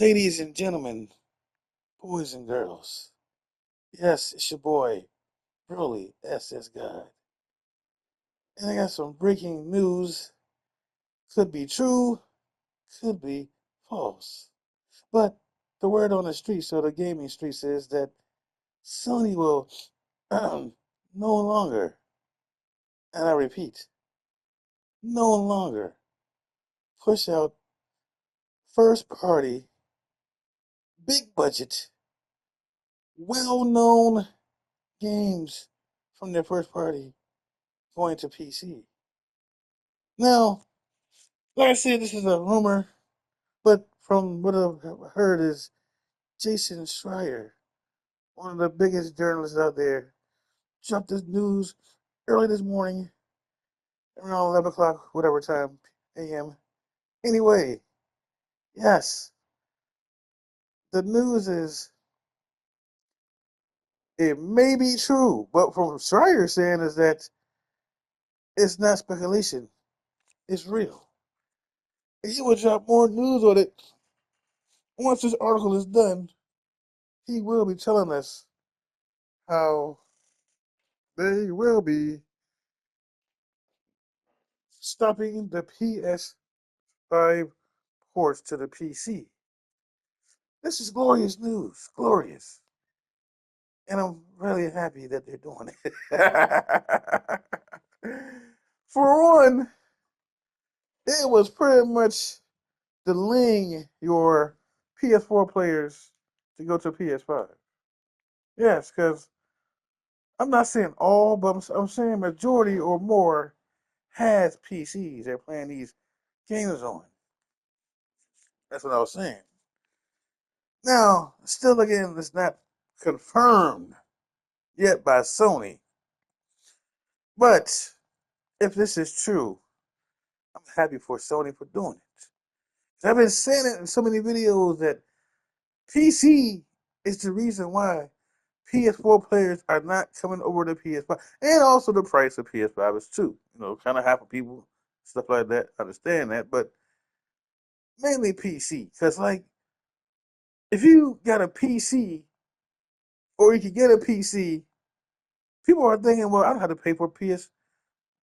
Ladies and gentlemen, boys and girls, yes, it's your boy, Broly, SS God. And I got some breaking news. Could be true, could be false. But the word on the street, so the gaming streets, is that Sony will no longer, and I repeat, no longer push out first party, big budget, well known games from their first party going to PC. Now, like I said, this is a rumor, but from what I've heard is Jason Schreier, one of the biggest journalists out there, dropped this news early this morning, around 11 o'clock, whatever time, a.m. Anyway, yes, the news is it may be true, but from Schreier saying is that it's not speculation, it's real. And he will drop more news on it once this article is done. He will be telling us how they will be stopping the PS5 ports to the PC. This is glorious news. Glorious. And I'm really happy that they're doing it. For one, it was pretty much delaying your PS4 players to go to PS5. Yes, because I'm not saying all, but I'm saying majority or more has PCs they're playing these games on. That's what I was saying. Now, still again, it's not confirmed yet by Sony. But if this is true, I'm happy for Sony for doing it. I've been saying it in so many videos that PC is the reason why PS4 players are not coming over to PS5. And also the price of PS5 is too. Kind of half of people, stuff like that, understand that. But mainly PC. Because, like, if you got a PC or you can get a PC, people are thinking, well, I don't have to pay for pay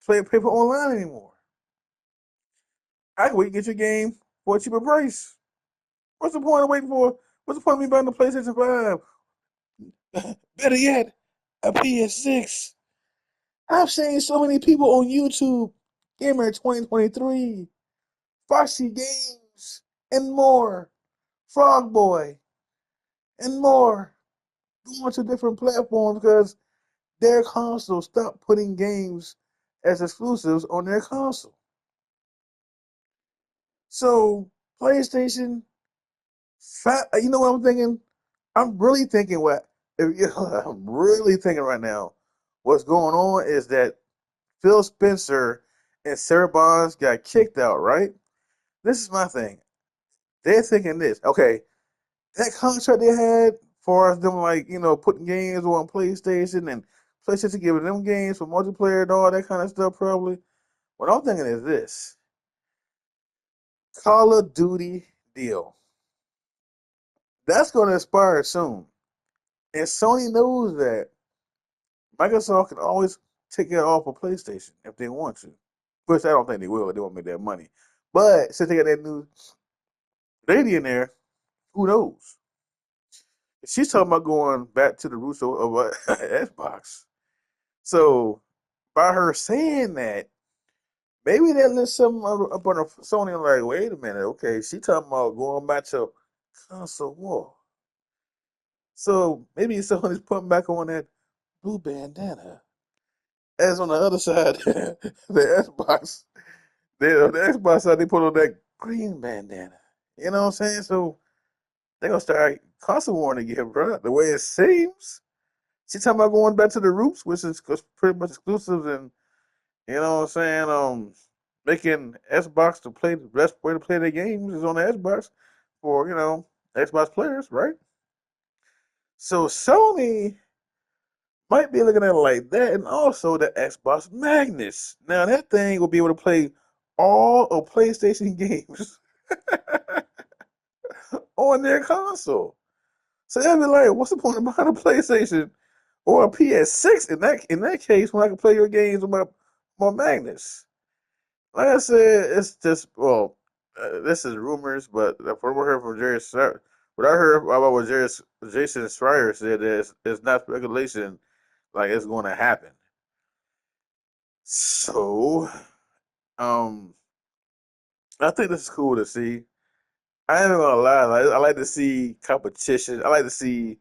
for online anymore. I can wait to get your game for a cheaper price. What's the point of waiting for? What's the point of me buying the PlayStation 5? Better yet, a PS6. I've seen so many people on YouTube, Gamer 2023, Foxy Games, and more, Frog Boy, and more, going to different platforms because their console stopped putting games as exclusives on their console. So, PlayStation, you know what I'm thinking? I'm really thinking I'm really thinking right now. What's going on is that Phil Spencer and Sarah Bonds got kicked out, right? This is my thing. They're thinking this. Okay, that contract they had for them, like, putting games on PlayStation and PlayStation giving them games for multiplayer and all that kind of stuff, probably. What I'm thinking is this Call of Duty deal. That's going to expire soon. And Sony knows that Microsoft can always take it off of PlayStation if they want to. Which I don't think they will. They won't make that money. But since they got that new lady in there, who knows? She's talking about going back to the roots of Xbox. So by her saying that, maybe that lets something up on her Sony like, wait a minute, okay, she talking about going back to console war. So maybe Sony's putting back on that blue bandana. As on the other side, the Xbox, the Xbox side, they put on that green bandana. You know what I'm saying? So they're gonna start console warning again, bro. The way it seems. She talking about going back to the roots, which is pretty much exclusive, and you know what I'm saying. Making Xbox to play the best way to play their games is on the Xbox for Xbox players, right? So Sony might be looking at it like that, and also the Xbox Magnus. Now that thing will be able to play all of PlayStation games on on their console. So they'll be like, what's the point of buying a PlayStation or a PS6 in that case when I can play your games with my Magnus? Like I said, it's just this is rumors, but from what I heard from what I heard about what Jason Schreier said is it's not speculation, like it's going to happen. So, um, I think this is cool to see. I ain't gonna lie, like, I like to see competition. I like to see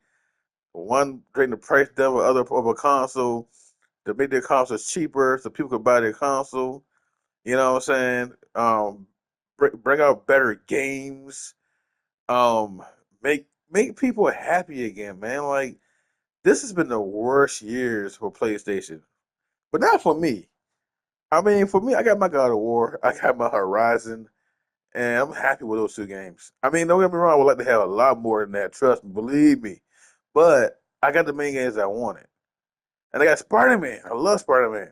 one bring the price down with other of a console to make their consoles cheaper so people can buy their console. You know what I'm saying? Bring out better games. Make people happy again, man. Like this has been the worst years for PlayStation, but not for me. I mean, for me, I got my God of War, I got my Horizon, and I'm happy with those two games. I mean, don't get me wrong, I would like to have a lot more than that. Trust me, believe me. But I got the main games I wanted, and I got Spider Man. I love Spider Man.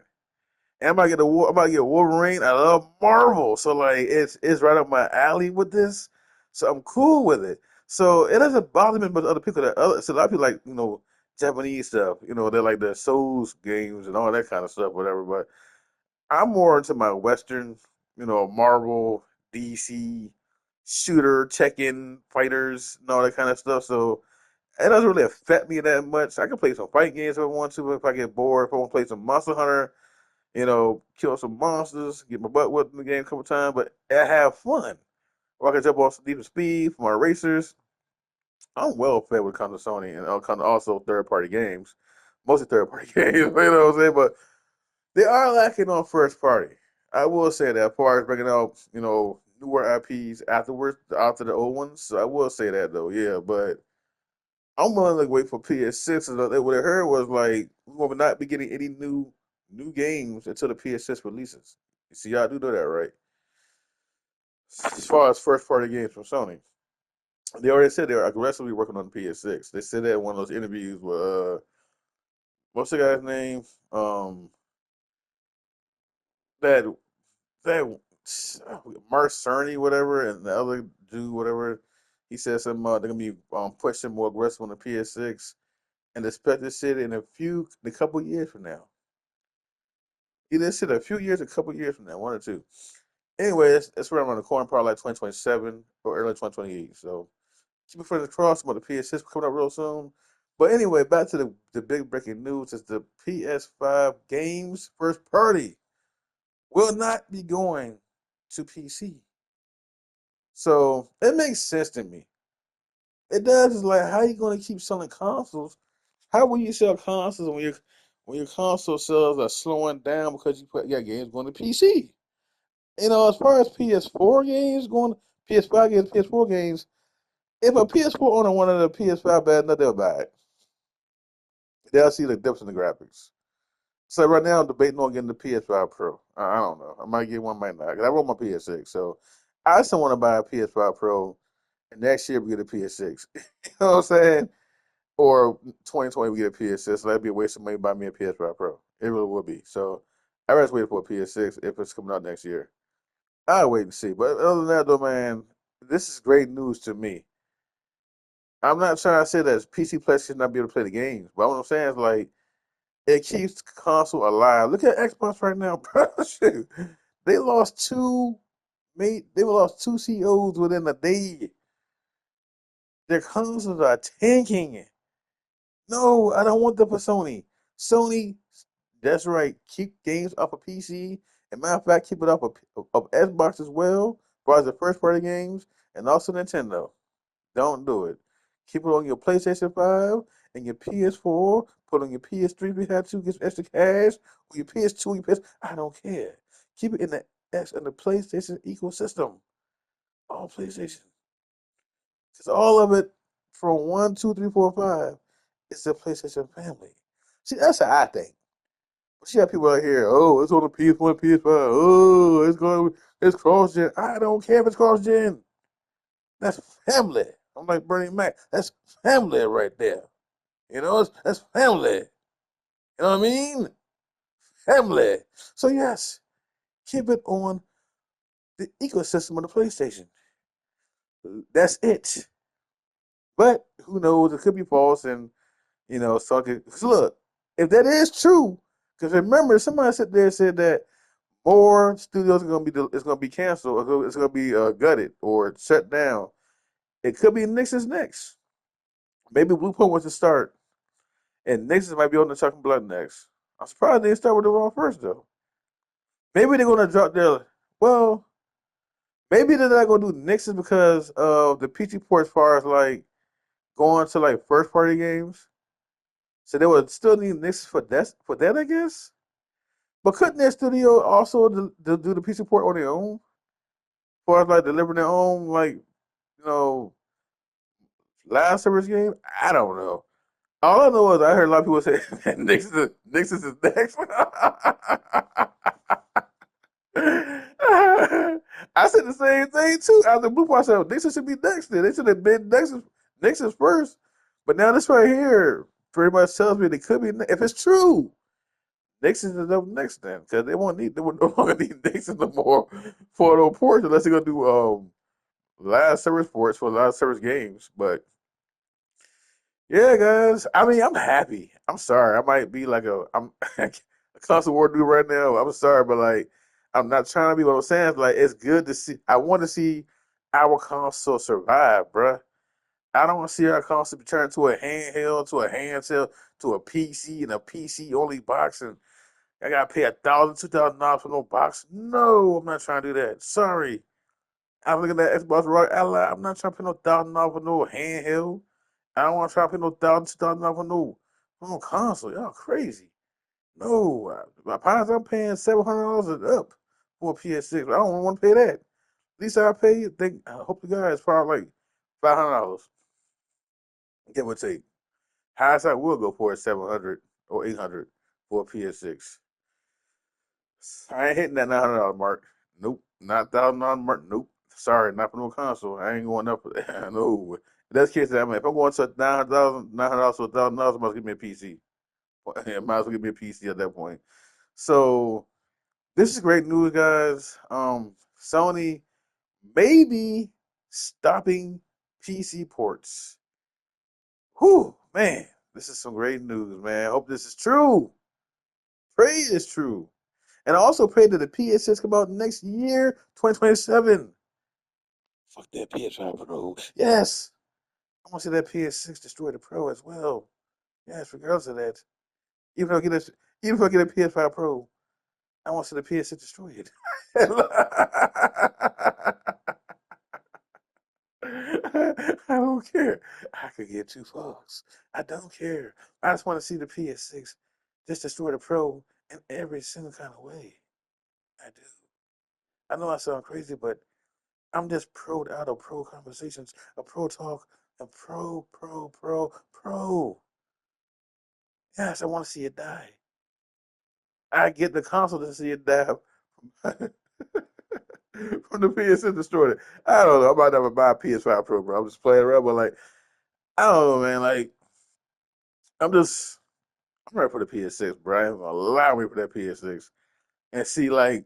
And I'm about to get Wolverine. I love Marvel, so like it's right up my alley with this. So I'm cool with it. So it doesn't bother me, but other people so a lot of people like Japanese stuff. They're like the Souls games and all that kind of stuff, whatever. But I'm more into my Western, Marvel, DC, shooter, Tekken, fighters, and all that kind of stuff. So it doesn't really affect me that much. I can play some fight games if I want to, if I get bored. If I want to play some Monster Hunter, kill some monsters, get my butt whipped in the game a couple times, but I have fun. Or I can jump off some deep speed for my racers. I'm well fed when it comes to Sony and kind of also third party games, mostly third party games. You know what I'm saying? But they are lacking on first party. I will say that as far as bringing out newer IPs afterwards after the old ones. So I will say that though, yeah. But I'm willing to wait for PS6. And what I heard was like we will not be getting any new games until the PS6 releases. You see, y'all do know that, right? As far as first party games from Sony, they already said they're aggressively working on the PS6. They said that in one of those interviews with what's the guy's name? That that Mark Cerny, whatever, and the other dude, whatever. He said something they're gonna be pushing more aggressive on the PS6 and expect this shit in a couple years from now. Either said a couple years from now, one or two. Anyway, that's right around the corner, probably like 2027 or early 2028. So keep your fingers crossed about the PS6 coming out real soon. But anyway, back to the big breaking news is the PS5 games first party will not be going to PC. So it makes sense to me. It does. It's like how you going to keep selling consoles? How will you sell consoles when your console sales are slowing down because you got games going to PC? As far as PS4 games going, PS5 games, PS4 games, if a PS4 owner wanted a PS5 bad enough, they'll buy it. They'll see the difference in the graphics. So right now, I'm debating on getting the PS5 Pro. I don't know. I might get one, might not. 'Cause I want my PS6, so I still want to buy a PS5 Pro, and next year we get a PS6. You know what I'm saying? Or 2020 we get a PS6. So that'd be a waste of money to buy me a PS5 Pro. It really would be. So I rather wait for a PS6 if it's coming out next year. I'll wait and see. But other than that, though, man, this is great news to me. I'm not trying to say that PC players should not be able to play the games, but what I'm saying is like it keeps the console alive. Look at Xbox right now, bro. Shoot. They lost they lost two CEOs within a day. Their consoles are tanking. No, I don't want them for Sony. Sony, that's right. Keep games off of PC. And matter of fact, keep it off of Xbox as well, as far as the first party games, and also Nintendo. Don't do it. Keep it on your PlayStation 5 and your PS4. Put on your PS3 if you have to, get some extra cash. Or your PS2, your PS. I don't care. Keep it in the PlayStation ecosystem. All PlayStation. Because all of it from 1, 2, 3, 4, 5 is the PlayStation family. See, that's how I think. But you have people out here, oh, it's on the PS1, PS5. Oh, it's cross gen. I don't care if it's cross gen. That's family. I'm like Bernie Mac. That's family right there. That's family. You know what I mean? Family. So yes, keep it on the ecosystem of the PlayStation. That's it. But who knows? It could be false, and so cause look, if that is true, because remember, somebody sat there and said that more studios are gonna be it's gonna be canceled, or it's gonna be gutted or shut down. It could be Nixon's next. Maybe Blueprint was to start, and Nixon's might be on the chopping block next. I'm surprised they didn't start with the wrong first though. Maybe they're gonna drop their well. Maybe they're not gonna do Nixon because of the PT port as far as like going to like first party games. So they would still need Nixon for that, I guess. But couldn't their studio also do the PC port on their own? As far as like delivering their own like live service game? I don't know. All I know is I heard a lot of people say that Nixon is next. I said the same thing too. Out of the blue, I said Nixon should be next. Then they should have been Nixon's first. But now this right here pretty much tells me they could be if it's true. Nixon's is up next then because they won't no longer need Nixon no more for the ports unless they're gonna do live service ports for live service games. But yeah, guys. I mean, I'm happy. I'm sorry. I might be like I'm a constant war dude right now. I'm sorry, but like, I'm not trying to be. What I'm saying is like, it's good to see. I want to see our console survive, bruh. I don't want to see our console be turned to a handheld, to a handheld, to a PC and a PC only box, and I gotta pay $1,000, $2,000 for no box. No, I'm not trying to do that. Sorry. I'm looking at Xbox Rock Ally. I'm not trying to pay no $1,000 for no handheld. I don't want to try to pay no $1,000, $2,000 for no console. Y'all crazy. No, my partners, I'm paying $700 and up for a PS6. I don't want to pay that. At least I pay. I hope the guy is probably like $500, give or take. Highest I will go for is 700 or 800 for a PS6. I ain't hitting that $900 mark. Nope, not $1,000 mark. Nope. Sorry, not for no console. I ain't going up for that. No. In that case, I mean, if I'm going to $900 to $1,000, might as well give me a PC. Might as well give me a PC at that point. So this is great news, guys. Sony maybe stopping PC ports. Whew, man, this is some great news, man. I hope this is true. Pray it's true. And I also pray that the PS6 come out next year, 2027. Fuck that PS5 Pro. Yes. I want to see that PS6 destroy the Pro as well. Yes, regardless of that. Even if I get a, even if I get a PS5 Pro, I want to see the PS6 destroy it. I don't care. I could get two fucks. I don't care. I just want to see the PS6 just destroy the Pro in every single kind of way. I do. I know I sound crazy, but I'm just proed out of pro conversations, a pro talk, a pro. Yes, I want to see it die. I get the console to see it die from the PS6 destroyed it. I don't know. I might never buy a PS5 Pro, bro. I'm just playing around, but like, I don't know, man. Like, I'm just, I'm ready for the PS6, bro. I'm a lot ready for that PS6 and see like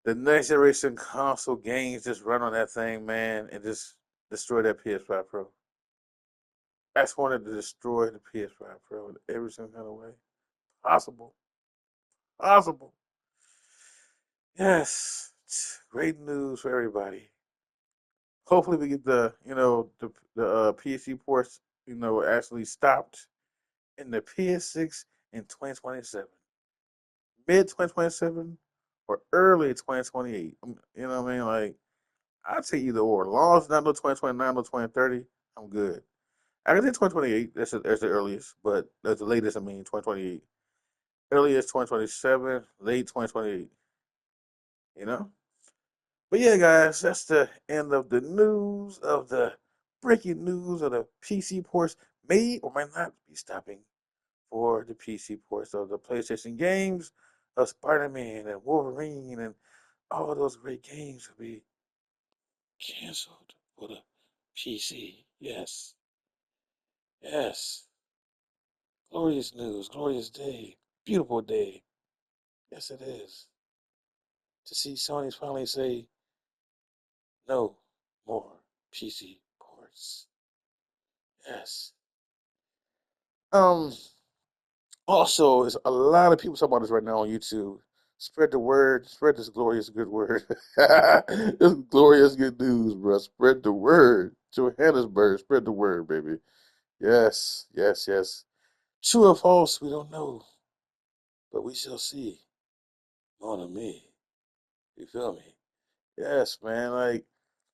the next generation console games just run on that thing, man, and just destroy that PS5 Pro. I just wanted to destroy the PS5 Pro in every single kind of way possible. Possible. Yes. Great news for everybody. Hopefully we get the PC ports actually stopped in the PS6 in 2027, mid 2027 or early 2028. You know what I mean? Like I'll take either or. As long as it's not no 2029 or 2030, I'm good. I can say 2028. That's the earliest, but that's the latest. I mean 2028. Earliest 2027, late 2028. You know. But yeah, guys, that's the end of the news of the breaking news of the PC ports may or may not be stopping for the PC ports of the PlayStation games of Spider-Man and Wolverine and all those great games will be canceled for the PC. Yes, yes. Glorious news, glorious day, beautiful day. Yes, it is. To see Sony's finally say no more PC ports. Yes. Um. Also, there's a lot of people talking about this right now on YouTube. Spread the word. Spread this glorious good word. This glorious good news, bro. Spread the word. Johannesburg, spread the word, baby. Yes, yes, yes. True or false, we don't know, but we shall see. On me. You feel me? Yes, man. Like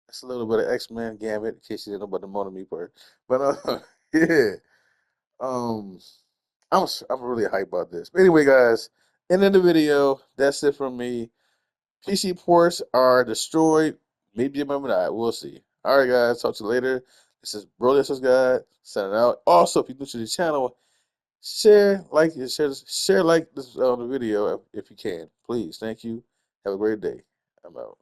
that's a little bit of X-Men Gambit, in case you didn't know about the Mon me part. But yeah. Um, I'm really hyped about this. But anyway, guys, end of the video. That's it from me. PC ports are destroyed. Maybe, maybe not. We'll see. All right, guys. Talk to you later. This is Bro. This is God signing out. Also, if you're new to the channel, share like this on the video if you can. Please. Thank you. Have a great day. I'm out.